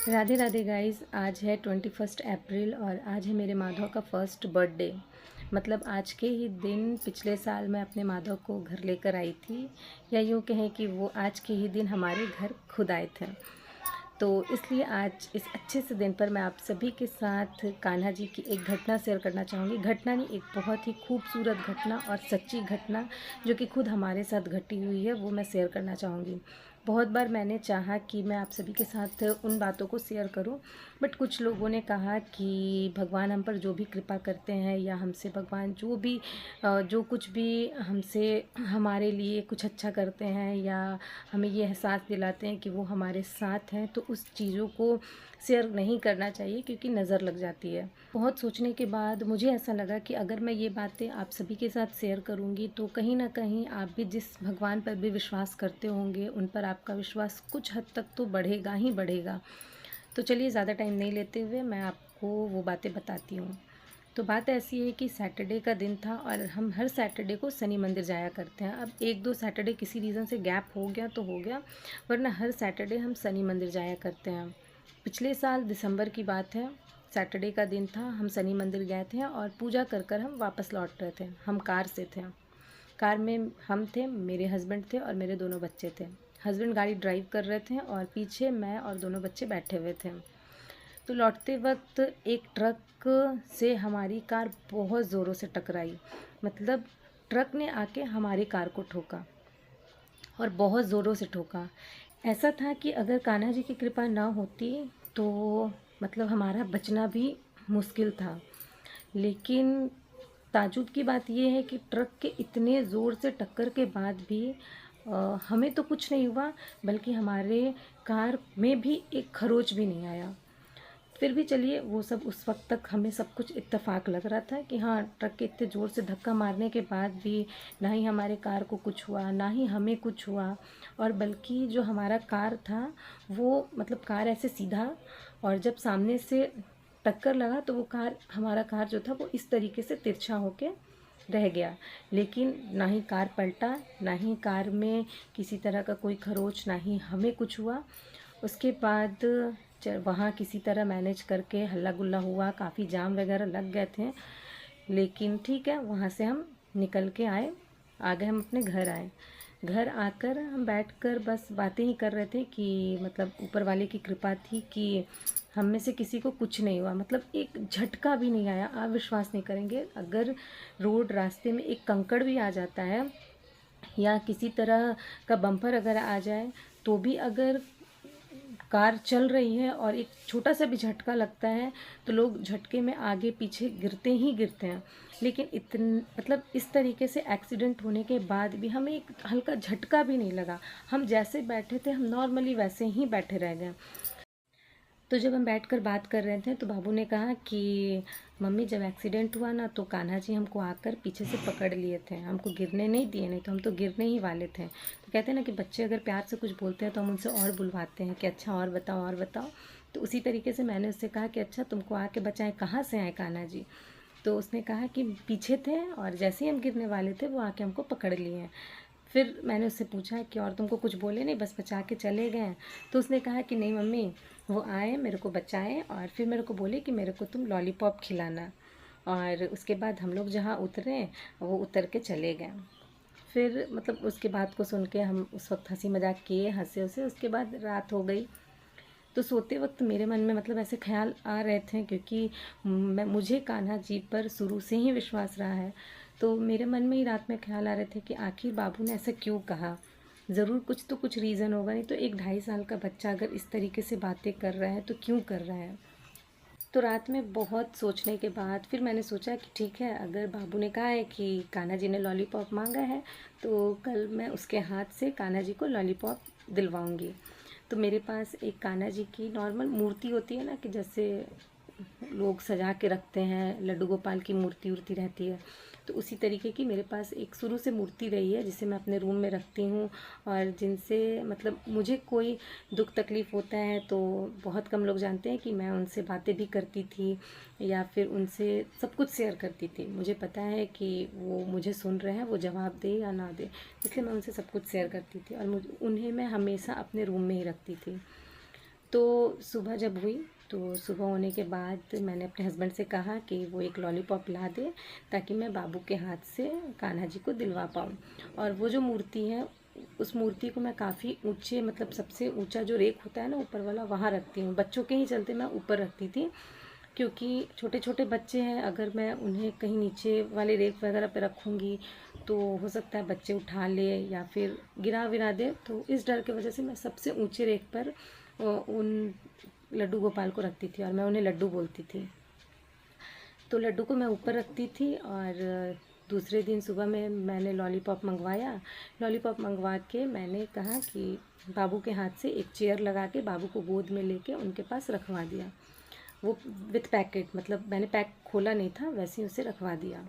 Radhe Radhe guys. आज है 21 अप्रैल और आज है मेरे माधव का फर्स्ट बर्थडे। मतलब आज के ही दिन पिछले साल मैं अपने माधव को घर लेकर आई थी, या यूँ कहें कि वो आज के ही दिन हमारे घर खुद आए थे। तो इसलिए आज इस अच्छे से दिन पर मैं आप सभी के साथ कान्हा जी की एक घटना शेयर करना चाहूँगी। घटना नहीं, एक बहुत ही खूबसूरत घटना और सच्ची घटना जो कि खुद हमारे साथ घटी हुई है, वो मैं शेयर करना चाहूँगी। बहुत बार मैंने चाहा कि मैं आप सभी के साथ उन बातों को शेयर करूं, बट कुछ लोगों ने कहा कि भगवान हम पर जो भी कृपा करते हैं, या हमसे भगवान जो भी जो कुछ भी हमसे हमारे लिए कुछ अच्छा करते हैं, या हमें ये एहसास दिलाते हैं कि वो हमारे साथ हैं, तो उस चीज़ों को शेयर नहीं करना चाहिए क्योंकि नज़र लग जाती है। बहुत सोचने के बाद मुझे ऐसा लगा कि अगर मैं ये बातें आप सभी के साथ शेयर करूँगी तो कहीं ना कहीं आप भी जिस भगवान पर भी विश्वास करते होंगे, उन पर आपका विश्वास कुछ हद तक तो बढ़ेगा ही बढ़ेगा। तो चलिए ज़्यादा टाइम नहीं लेते हुए मैं आपको वो बातें बताती हूँ। तो बात ऐसी है कि सैटरडे का दिन था और हम हर सैटरडे को शनि मंदिर जाया करते हैं। अब एक दो सैटरडे किसी रीज़न से गैप हो गया तो हो गया, वरना हर सैटरडे हम शनि मंदिर जाया करते हैं। पिछले साल दिसंबर की बात है, सैटरडे का दिन था, हम शनि मंदिर गए थे और पूजा कर कर हम वापस लौट रहे थे। हम कार से थे। कार में हम थे, मेरे हस्बैंड थे और मेरे दोनों बच्चे थे। हस्बैंड गाड़ी ड्राइव कर रहे थे और पीछे मैं और दोनों बच्चे बैठे हुए थे। तो लौटते वक्त एक ट्रक से हमारी कार बहुत ज़ोरों से टकराई। मतलब ट्रक ने आके हमारी कार को ठोका और बहुत ज़ोरों से ठोका। ऐसा था कि अगर कान्हा जी की कृपा ना होती तो मतलब हमारा बचना भी मुश्किल था। लेकिन ताज्जुब की बात यह है कि ट्रक के इतने ज़ोर से टक्कर के बाद भी हमें तो कुछ नहीं हुआ, बल्कि हमारे कार में भी एक खरोच भी नहीं आया। फिर भी चलिए, वो सब उस वक्त तक हमें सब कुछ इत्तेफाक लग रहा था कि हाँ, ट्रक के इतने ज़ोर से धक्का मारने के बाद भी ना ही हमारे कार को कुछ हुआ, ना ही हमें कुछ हुआ। और बल्कि जो हमारा कार था वो मतलब कार ऐसे सीधा, और जब सामने से टक्कर लगा तो वो कार, हमारा कार जो था वो इस तरीके से तिरछा होके रह गया। लेकिन ना ही कार पलटा, ना ही कार में किसी तरह का कोई खरोच, ना ही हमें कुछ हुआ। उसके बाद वहाँ किसी तरह मैनेज करके हल्ला गुल्ला हुआ, काफ़ी जाम वगैरह लग गए थे, लेकिन ठीक है, वहाँ से हम निकल के आ गए, हम अपने घर आए। घर आकर हम बैठकर बस बातें ही कर रहे थे कि मतलब ऊपर वाले की कृपा थी कि हम में से किसी को कुछ नहीं हुआ। मतलब एक झटका भी नहीं आया। आप विश्वास नहीं करेंगे, अगर रोड रास्ते में एक कंकड़ भी आ जाता है या किसी तरह का बम्पर अगर आ जाए, तो भी अगर कार चल रही है और एक छोटा सा भी झटका लगता है तो लोग झटके में आगे पीछे गिरते ही गिरते हैं। लेकिन मतलब इस तरीके से एक्सीडेंट होने के बाद भी हमें एक हल्का झटका भी नहीं लगा। हम जैसे बैठे थे हम नॉर्मली वैसे ही बैठे रह गए। तो जब हम बैठकर बात कर रहे थे तो बाबू ने कहा कि मम्मी, जब एक्सीडेंट हुआ ना तो कान्हा जी हमको आकर पीछे से पकड़ लिए थे, हमको गिरने नहीं दिए, नहीं तो हम तो गिरने ही वाले थे। तो कहते हैं ना कि बच्चे अगर प्यार से कुछ बोलते हैं तो हम उनसे और बुलवाते हैं कि अच्छा और बताओ और बताओ। तो उसी तरीके से मैंने उससे कहा कि अच्छा, तुमको आके बचाएं, कहाँ से आए कान्हा जी? तो उसने कहा कि पीछे थे और जैसे ही हम गिरने वाले थे वो आके हमको पकड़ लिए हैं। फिर मैंने उससे पूछा कि और तुमको कुछ बोले नहीं, बस बचा के चले गए? तो उसने कहा कि नहीं मम्मी, वो आए, मेरे को बचाए और फिर मेरे को बोले कि मेरे को तुम लॉलीपॉप खिलाना। और उसके बाद हम लोग जहाँ उतरे वो उतर के चले गए। फिर मतलब उसके बाद को सुन के हम उस वक्त हंसी मजाक किए, हंसे उसे। उसके बाद रात हो गई। तो सोते वक्त मेरे मन में मतलब ऐसे ख्याल आ रहे थे, क्योंकि मुझे कान्हा जी पर शुरू से ही विश्वास रहा है। तो मेरे मन में ही रात में ख्याल आ रहे थे कि आखिर बाबू ने ऐसा क्यों कहा। ज़रूर कुछ तो कुछ रीज़न होगा, नहीं तो एक 2.5 साल का बच्चा अगर इस तरीके से बातें कर रहा है तो क्यों कर रहा है। तो रात में बहुत सोचने के बाद फिर मैंने सोचा कि ठीक है, अगर बाबू ने कहा है कि कान्हा जी ने लॉलीपॉप मांगा है तो कल मैं उसके हाथ से कान्हा जी को लॉलीपॉप दिलवाऊंगी। तो मेरे पास एक कान्हा जी की नॉर्मल मूर्ति होती है ना, कि जैसे लोग सजा के रखते हैं, लड्डू गोपाल की मूर्ति उर्ति रहती है, तो उसी तरीके की मेरे पास एक शुरू से मूर्ति रही है जिसे मैं अपने रूम में रखती हूँ। और जिनसे मतलब मुझे कोई दुख तकलीफ़ होता है तो बहुत कम लोग जानते हैं कि मैं उनसे बातें भी करती थी या फिर उनसे सब कुछ शेयर करती थी। मुझे पता है कि वो मुझे सुन रहे हैं, वो जवाब दे या ना दे, इसलिए मैं उनसे सब कुछ शेयर करती थी और मुझे उन्हें मैं हमेशा अपने रूम में ही रखती थी। तो सुबह जब हुई, तो सुबह होने के बाद मैंने अपने हस्बैंड से कहा कि वो एक लॉलीपॉप ला दे ताकि मैं बाबू के हाथ से कान्हा जी को दिलवा पाऊँ। और वो जो मूर्ति है, उस मूर्ति को मैं काफ़ी ऊंचे, मतलब सबसे ऊंचा जो रेक होता है ना ऊपर वाला, वहाँ रखती हूँ। बच्चों के ही चलते मैं ऊपर रखती थी, क्योंकि छोटे छोटे बच्चे हैं, अगर मैं उन्हें कहीं नीचे वाले रेक वगैरह पे रखूँगी तो हो सकता है बच्चे उठा ले या फिर गिरा विरा दे। तो इस डर की वजह से मैं सबसे ऊंचे रेक पर उन लड्डू गोपाल को रखती थी और मैं उन्हें लड्डू बोलती थी। तो लड्डू को मैं ऊपर रखती थी और दूसरे दिन सुबह में मैंने लॉलीपॉप मंगवाया। लॉलीपॉप मंगवा के मैंने कहा कि बाबू के हाथ से एक चेयर लगा के बाबू को गोद में लेके उनके पास रखवा दिया। वो विथ पैकेट, मतलब मैंने पैक खोला नहीं था, वैसे ही उसे रखवा दिया।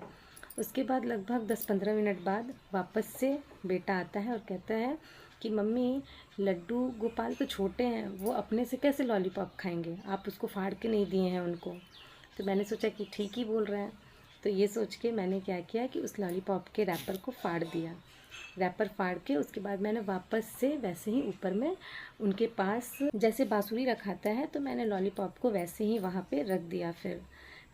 उसके बाद लगभग 10-15 मिनट बाद वापस से बेटा आता है और कहता है कि मम्मी, लड्डू गोपाल तो छोटे हैं, वो अपने से कैसे लॉलीपॉप खाएंगे, आप उसको फाड़ के नहीं दिए हैं उनको। तो मैंने सोचा कि ठीक ही बोल रहे हैं। तो ये सोच के मैंने क्या किया कि उस लॉलीपॉप के रैपर को फाड़ दिया। रैपर फाड़ के उसके बाद मैंने वापस से वैसे ही ऊपर में उनके पास जैसे बांसुरी रखाता है, तो मैंने लॉलीपॉप को वैसे ही वहाँ पे रख दिया। फिर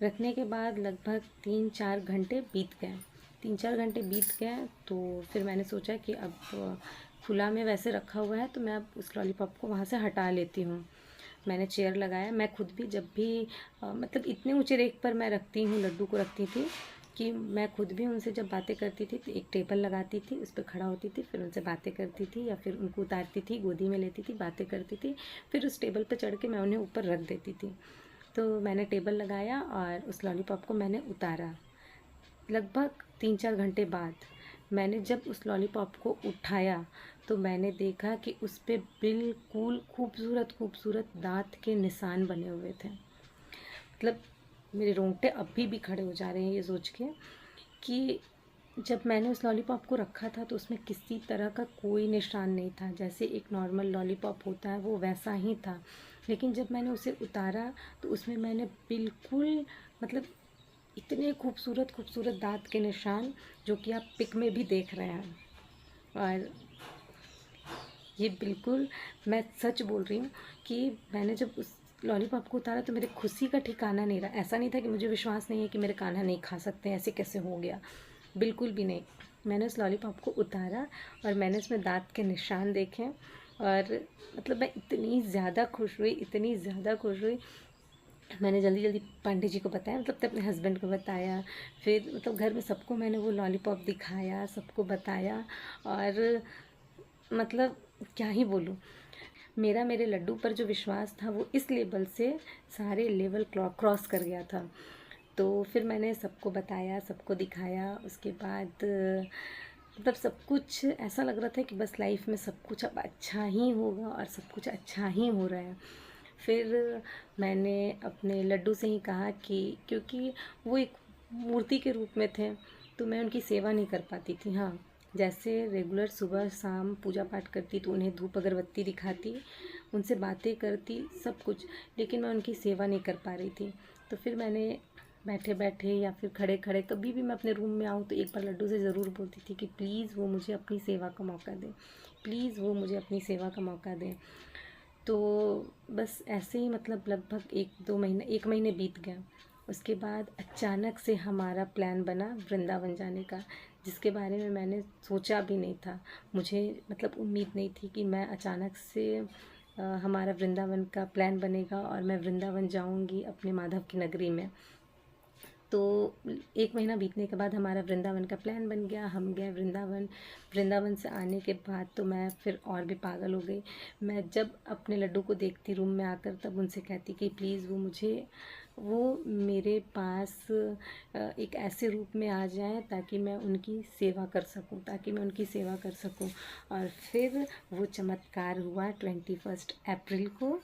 रखने के बाद लगभग 3-4 घंटे बीत गए। 3-4 घंटे बीत गए तो फिर मैंने सोचा कि अब खुला में वैसे रखा हुआ है तो मैं अब उस लॉलीपॉप को वहाँ से हटा लेती हूँ। मैंने चेयर लगाया। मैं खुद भी जब भी मतलब इतने ऊंचे रेक पर मैं रखती हूँ, लड्डू को रखती थी कि मैं खुद भी उनसे जब बातें करती थी तो एक टेबल लगाती थी, उस पर खड़ा होती थी, फिर उनसे बातें करती थी या फिर उनको उतारती थी, गोदी में लेती थी, बातें करती थी, फिर उस टेबल पर चढ़ के मैं उन्हें ऊपर रख देती थी। तो मैंने टेबल लगाया और उस लॉलीपॉप को मैंने उतारा। लगभग 3-4 घंटे बाद मैंने जब उस लॉलीपॉप को उठाया तो मैंने देखा कि उस पे बिल्कुल खूबसूरत खूबसूरत दांत के निशान बने हुए थे। मतलब मेरे रोंगटे अभी भी खड़े हो जा रहे हैं ये सोच के कि जब मैंने उस लॉलीपॉप को रखा था तो उसमें किसी तरह का कोई निशान नहीं था। जैसे एक नॉर्मल लॉलीपॉप होता है वो वैसा ही था। लेकिन जब मैंने उसे उतारा तो उसमें मैंने बिल्कुल, मतलब इतने खूबसूरत खूबसूरत दांत के निशान जो कि आप पिक में भी देख रहे हैं। और ये बिल्कुल मैं सच बोल रही हूँ कि मैंने जब उस लॉलीपॉप को उतारा तो मेरी खुशी का ठिकाना नहीं रहा। ऐसा नहीं था कि मुझे विश्वास नहीं है कि मेरे कान्हा नहीं खा सकते, ऐसे कैसे हो गया, बिल्कुल भी नहीं। मैंने उस लॉलीपॉप को उतारा और मैंने उसमें दांत के निशान देखे और मतलब मैं इतनी ज़्यादा खुश हुई, इतनी ज़्यादा खुश हुई। मैंने जल्दी जल्दी पांडे जी को बताया, मतलब अपने हस्बैंड को बताया। फिर मतलब घर में सबको मैंने वो लॉलीपॉप दिखाया, सबको बताया। और मतलब क्या ही बोलूँ, मेरा मेरे लड्डू पर जो विश्वास था वो इस लेवल से सारे लेवल क्रॉस कर गया था। तो फिर मैंने सबको बताया, सबको दिखाया। उसके बाद मतलब सब कुछ ऐसा लग रहा था कि बस लाइफ में सब कुछ अब अच्छा ही होगा और सब कुछ अच्छा ही हो रहा है। फिर मैंने अपने लड्डू से ही कहा कि क्योंकि वो एक मूर्ति के रूप में थे तो मैं उनकी सेवा नहीं कर पाती थी। हाँ, जैसे रेगुलर सुबह शाम पूजा पाठ करती तो उन्हें धूप अगरबत्ती दिखाती, उनसे बातें करती, सब कुछ, लेकिन मैं उनकी सेवा नहीं कर पा रही थी। तो फिर मैंने बैठे बैठे या फिर खड़े खड़े कभी भी मैं अपने रूम में आऊँ तो एक बार लड्डू से ज़रूर बोलती थी कि प्लीज़ वो मुझे अपनी सेवा का मौका दें, प्लीज़ वो मुझे अपनी सेवा का मौका दें। तो बस ऐसे ही मतलब लगभग 1 महीने बीत गया। उसके बाद अचानक से हमारा प्लान बना वृंदावन जाने का, जिसके बारे में मैंने सोचा भी नहीं था। मुझे मतलब उम्मीद नहीं थी कि मैं अचानक से हमारा वृंदावन का प्लान बनेगा और मैं वृंदावन जाऊंगी अपने माधव की नगरी में। तो 1 महीना बीतने के बाद हमारा वृंदावन का प्लान बन गया, हम गए वृंदावन। वृंदावन से आने के बाद तो मैं फिर और भी पागल हो गई। मैं जब अपने लड्डू को देखती रूम में आकर तब उनसे कहती कि प्लीज़ वो मेरे पास एक ऐसे रूप में आ जाएं ताकि मैं उनकी सेवा कर सकूं, ताकि मैं उनकी सेवा कर सकूं। और फिर वो चमत्कार हुआ 21 अप्रैल को।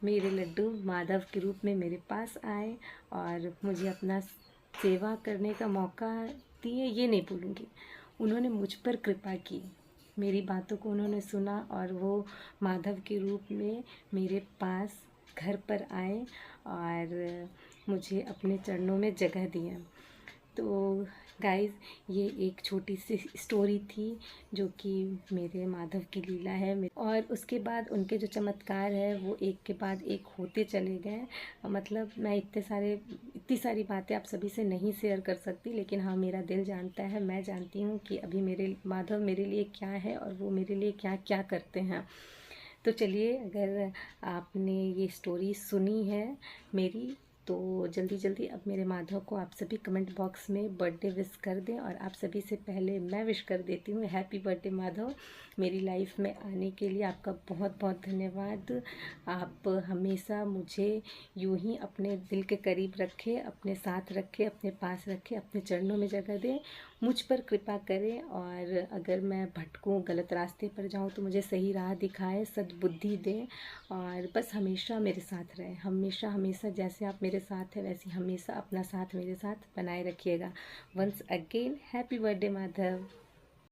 मेरे लड्डू माधव के रूप में मेरे पास आए और मुझे अपना सेवा करने का मौका दिए, ये नहीं भूलूंगी। उन्होंने मुझ पर कृपा की, मेरी बातों को उन्होंने सुना और वो माधव के रूप में मेरे पास घर पर आए और मुझे अपने चरणों में जगह दिया। तो गाइस, ये एक छोटी सी स्टोरी थी जो कि मेरे माधव की लीला है। और उसके बाद उनके जो चमत्कार है वो एक के बाद एक होते चले गए। मतलब मैं इतनी सारी बातें आप सभी से नहीं शेयर कर सकती, लेकिन हाँ, मेरा दिल जानता है, मैं जानती हूँ कि अभी मेरे माधव मेरे लिए क्या है और वो मेरे लिए क्या क्या करते हैं। तो चलिए, अगर आपने ये स्टोरी सुनी है मेरी, तो जल्दी जल्दी अब मेरे माधव को आप सभी कमेंट बॉक्स में बर्थडे विश कर दें। और आप सभी से पहले मैं विश कर देती हूँ, हैप्पी बर्थडे माधव। मेरी लाइफ में आने के लिए आपका बहुत बहुत धन्यवाद। आप हमेशा मुझे यूं ही अपने दिल के करीब रखें, अपने साथ रखें, अपने पास रखें, अपने चरणों में जगह दें, मुझ पर कृपा करें। और अगर मैं भटकूं, गलत रास्ते पर जाऊं, तो मुझे सही राह दिखाएं, सद्बुद्धि दें। और बस हमेशा मेरे साथ रहें, हमेशा हमेशा जैसे आप मेरे साथ हैं वैसे हमेशा अपना साथ मेरे साथ बनाए रखिएगा। Once again happy birthday Madhav.